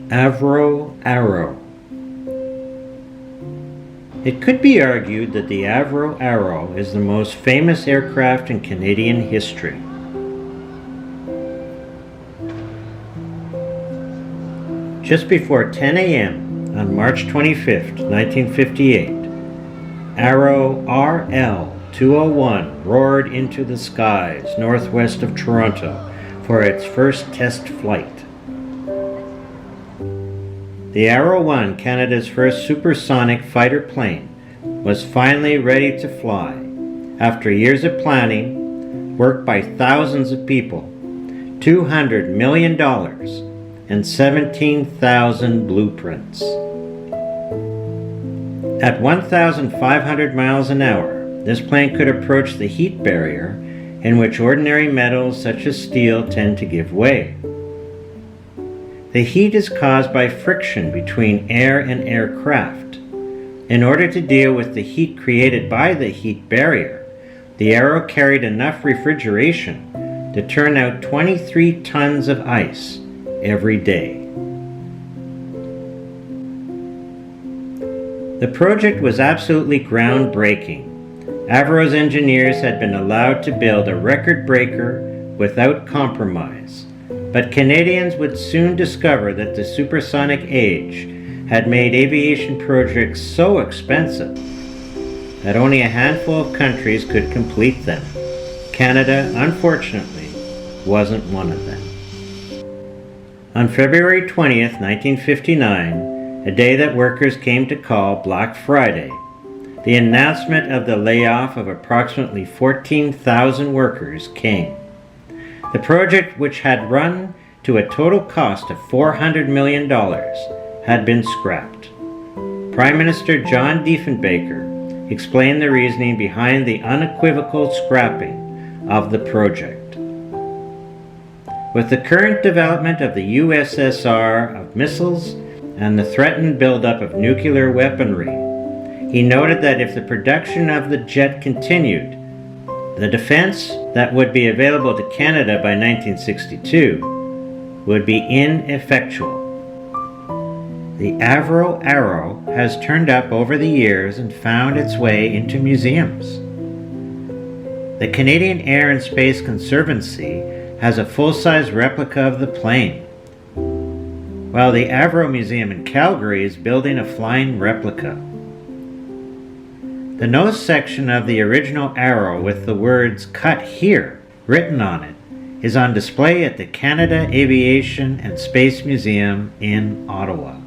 Avro Arrow. It could be argued that the Avro Arrow is the most famous aircraft in Canadian history. Just before 10 a.m. on March 25, 1958, Arrow RL-201 roared into the skies northwest of Toronto for its first test flight. The Arrow 1, Canada's first supersonic fighter plane, was finally ready to fly after years of planning, work by thousands of people, $200 million, and 17,000 blueprints. At 1,500 miles an hour, this plane could approach the heat barrier in which ordinary metals such as steel tend to give way. The heat is caused by friction between air and aircraft. In order to deal with the heat created by the heat barrier, the Arrow carried enough refrigeration to turn out 23 tons of ice every day. The project was absolutely groundbreaking. Avro's engineers had been allowed to build a record breaker without compromise. But Canadians would soon discover that the supersonic age had made aviation projects so expensive that only a handful of countries could complete them. Canada, unfortunately, wasn't one of them. On February 20th, 1959, a day that workers came to call Black Friday, the announcement of the layoff of approximately 14,000 workers came. The project, which had run to a total cost of $400 million, had been scrapped. Prime Minister John Diefenbaker explained the reasoning behind the unequivocal scrapping of the project. With the current development of the USSR of missiles and the threatened buildup of nuclear weaponry, he noted that if the production of the jet continued, the defense that would be available to Canada by 1962 would be ineffectual. The Avro Arrow has turned up over the years and found its way into museums. The Canadian Air and Space Conservancy has a full-size replica of the plane, while the Avro Museum in Calgary is building a flying replica. The nose section of the original Arrow with the words "Cut Here" written on it is on display at the Canada Aviation and Space Museum in Ottawa.